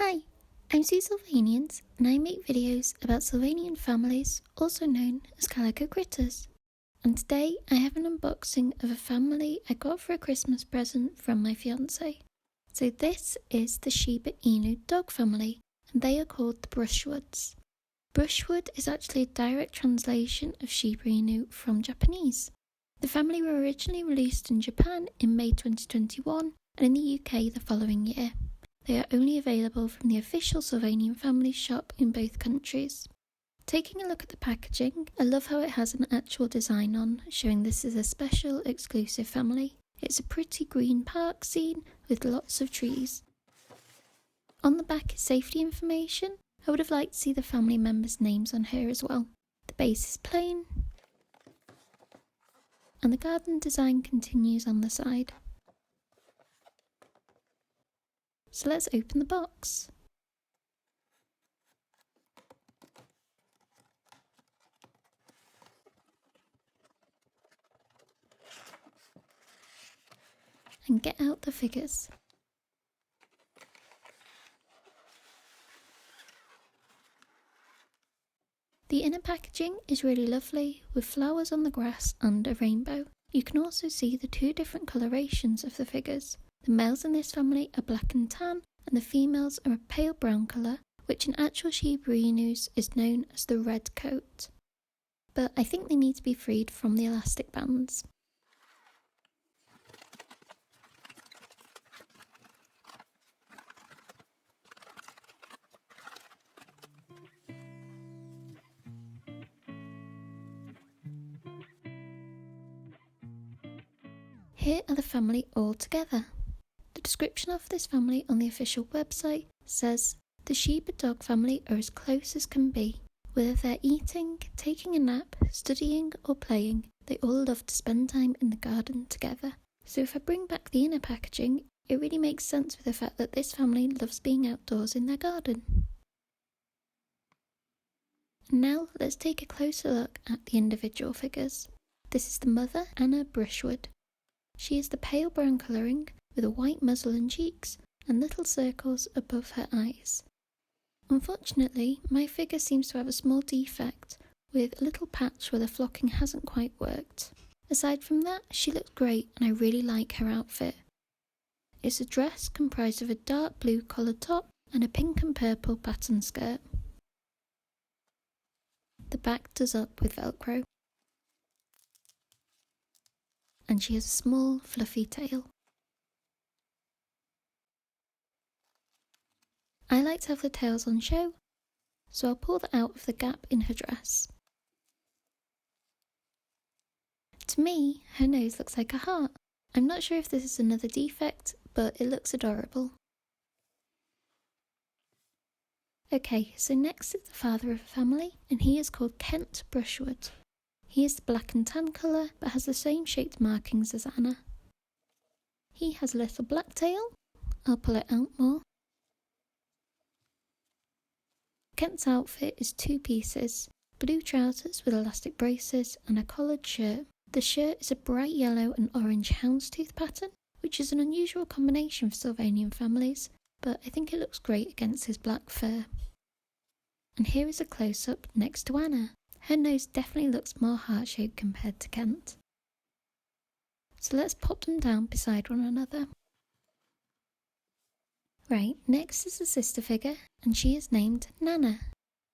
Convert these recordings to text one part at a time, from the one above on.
Hi, I'm Sue Sylvanians, and I make videos about Sylvanian families, also known as Calico Critters. And today I have an unboxing of a family I got for a Christmas present from my fiance. So this is the Shiba Inu dog family, and they are called the Brushwoods. Brushwood is actually a direct translation of Shiba Inu from Japanese. The family were originally released in Japan in May 2021 and in the UK the following year. They are only available from the official Sylvanian family shop in both countries. Taking a look at the packaging, I love how it has an actual design on, showing this is a special exclusive family. It's a pretty green park scene with lots of trees. On the back is safety information. I would have liked to see the family members' names on here as well. The base is plain, and the garden design continues on the side. So let's open the box. And get out the figures. The inner packaging is really lovely, with flowers on the grass and a rainbow. You can also see the two different colorations of the figures. The males in this family are black and tan, and the females are a pale brown colour, which in actual Shiba Inus is known as the red coat. But I think they need to be freed from the elastic bands. Here are the family all together. The description of this family on the official website says, the Shiba dog family are as close as can be. Whether they're eating, taking a nap, studying or playing, they all love to spend time in the garden together. So if I bring back the inner packaging, it really makes sense with the fact that this family loves being outdoors in their garden. And now let's take a closer look at the individual figures. This is the mother, Anna Brushwood. She is the pale brown colouring with a white muzzle and cheeks and little circles above her eyes. Unfortunately, my figure seems to have a small defect with a little patch where the flocking hasn't quite worked. Aside from that, she looks great and I really like her outfit. It's a dress comprised of a dark blue collared top and a pink and purple pattern skirt. The back does up with Velcro. And she has a small, fluffy tail. I like to have the tails on show, so I'll pull that out of the gap in her dress. To me, her nose looks like a heart. I'm not sure if this is another defect, but it looks adorable. Okay, so next is the father of the family, and he is called Kent Brushwood. He is the black and tan colour, but has the same shaped markings as Anna. He has a little black tail. I'll pull it out more. Kent's outfit is two pieces, blue trousers with elastic braces and a collared shirt. The shirt is a bright yellow and orange houndstooth pattern, which is an unusual combination for Sylvanian families, but I think it looks great against his black fur. And here is a close-up next to Anna. Her nose definitely looks more heart-shaped compared to Kent. So let's pop them down beside one another. Right, next is the sister figure, and she is named Nana.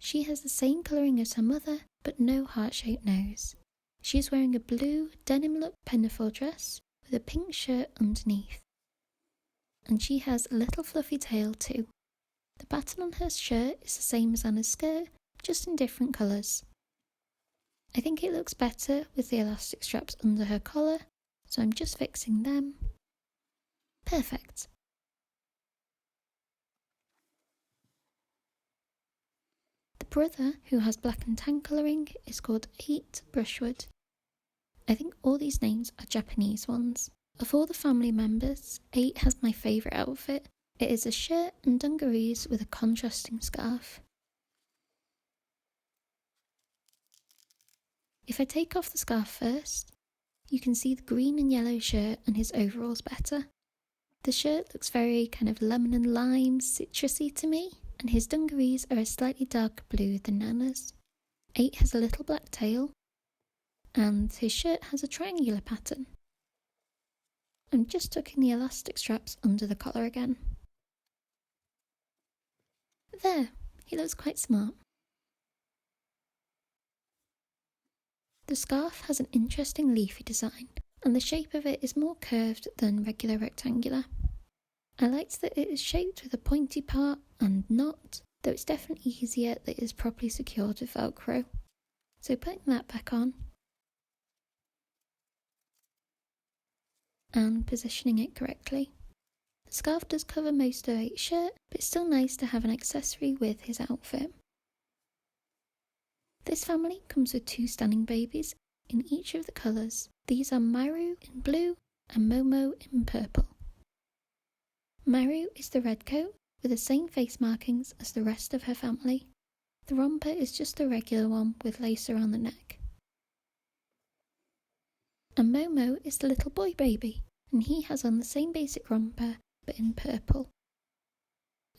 She has the same colouring as her mother, but no heart-shaped nose. She is wearing a blue denim look pinafore dress with a pink shirt underneath. And she has a little fluffy tail too. The pattern on her shirt is the same as Anna's skirt, just in different colours. I think it looks better with the elastic straps under her collar, so I'm just fixing them. Perfect. The brother, who has black and tan colouring, is called 8 Brushwood. I think all these names are Japanese ones. Of all the family members, 8 has my favourite outfit. It is a shirt and dungarees with a contrasting scarf. If I take off the scarf first, you can see the green and yellow shirt and his overalls better. The shirt looks very kind of lemon and lime, citrusy to me, and his dungarees are a slightly darker blue than Nana's. 8 has a little black tail, and his shirt has a triangular pattern. I'm just tucking the elastic straps under the collar again. There, he looks quite smart. The scarf has an interesting leafy design, and the shape of it is more curved than regular rectangular. I liked that it is shaped with a pointy part and knot, though it's definitely easier that it is properly secured with Velcro. So putting that back on and positioning it correctly. The scarf does cover most of 8's shirt, but it's still nice to have an accessory with his outfit. This family comes with 2 stunning babies in each of the colours. These are Maru in blue and Momo in purple. Maru is the red coat with the same face markings as the rest of her family. The romper is just a regular one with lace around the neck. And Momo is the little boy baby, and he has on the same basic romper but in purple.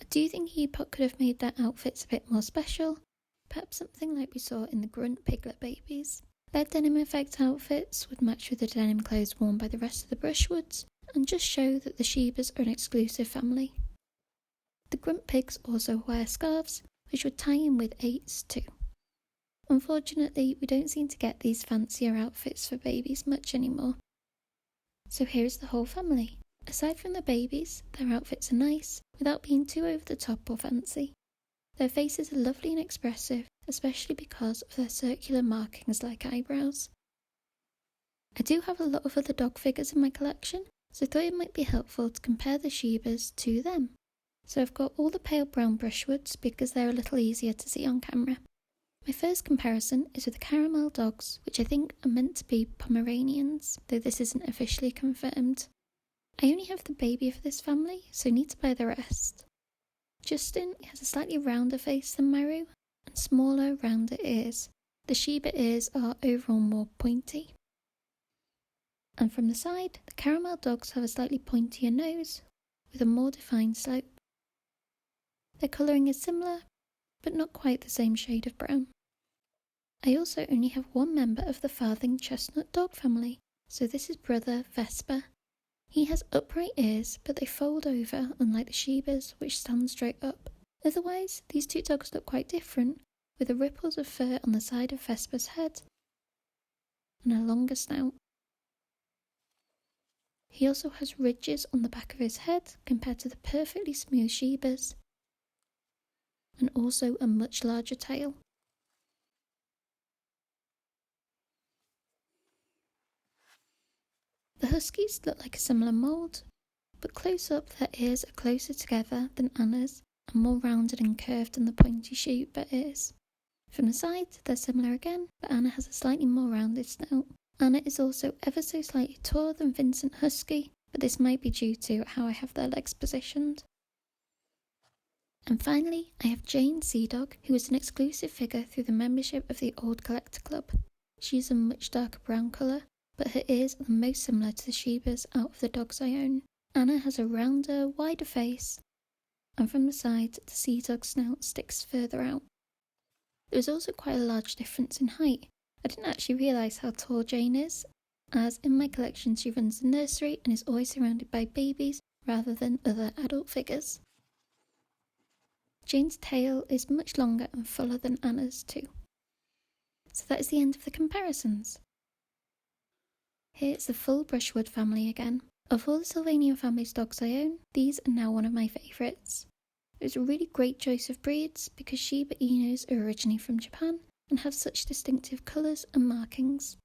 I do think Epoch could have made their outfits a bit more special, perhaps something like we saw in the Grunt Piglet babies. Their denim effect outfits would match with the denim clothes worn by the rest of the Brushwoods, and just show that the Shebas are an exclusive family. The Grunt Pigs also wear scarves, which would tie in with 8's too. Unfortunately, we don't seem to get these fancier outfits for babies much anymore. So here is the whole family. Aside from the babies, their outfits are nice, without being too over the top or fancy. Their faces are lovely and expressive, especially because of their circular markings like eyebrows. I do have a lot of other dog figures in my collection, so I thought it might be helpful to compare the Shebas to them. So I've got all the pale brown Brushwoods because they're a little easier to see on camera. My first comparison is with the caramel dogs, which I think are meant to be Pomeranians, though this isn't officially confirmed. I only have the baby for this family, so need to buy the rest. Justin has a slightly rounder face than Maru, and smaller, rounder ears. The Sheba ears are overall more pointy. And from the side, the caramel dogs have a slightly pointier nose, with a more defined slope. Their colouring is similar, but not quite the same shade of brown. I also only have one member of the Farthing Chestnut dog family, so this is brother Vesper. He has upright ears, but they fold over, unlike the Shebas, which stand straight up. Otherwise, these 2 dogs look quite different, with the ripples of fur on the side of Vesper's head and a longer snout. He also has ridges on the back of his head compared to the perfectly smooth Shebas, and also a much larger tail. The Huskies look like a similar mould, but close up their ears are closer together than Anna's and more rounded and curved than the pointy Sheba ears. From the side, they're similar again, but Anna has a slightly more rounded snout. Anna is also ever so slightly taller than Vincent Husky, but this might be due to how I have their legs positioned. And finally, I have Jane Seadog, who is an exclusive figure through the membership of the Old Collector Club. She is a much darker brown colour, but her ears are the most similar to the Shebas out of the dogs I own. Anna has a rounder, wider face, and from the side, the Seadog snout sticks further out. There is also quite a large difference in height. I didn't actually realise how tall Jane is, as in my collection she runs the nursery and is always surrounded by babies rather than other adult figures. Jane's tail is much longer and fuller than Anna's too. So that is the end of the comparisons. Here's the full Brushwood family again. Of all the Sylvanian family's dogs I own, these are now one of my favourites. It was a really great choice of breeds because Shiba Inus are originally from Japan and have such distinctive colours and markings.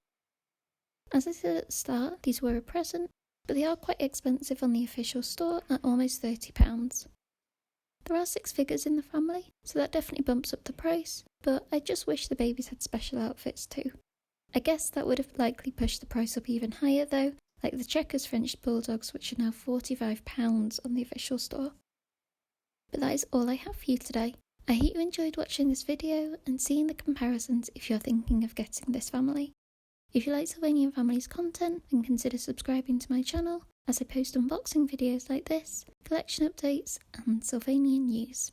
As I said at the start, these were a present, but they are quite expensive on the official store at almost £30. There are 6 figures in the family, so that definitely bumps up the price, but I just wish the babies had special outfits too. I guess that would have likely pushed the price up even higher though, like the Checkers French Bulldogs, which are now £45 on the official store. But that is all I have for you today. I hope you enjoyed watching this video and seeing the comparisons if you're thinking of getting this family. If you like Sylvanian Families content, then consider subscribing to my channel, as I post unboxing videos like this, collection updates, and Sylvanian news.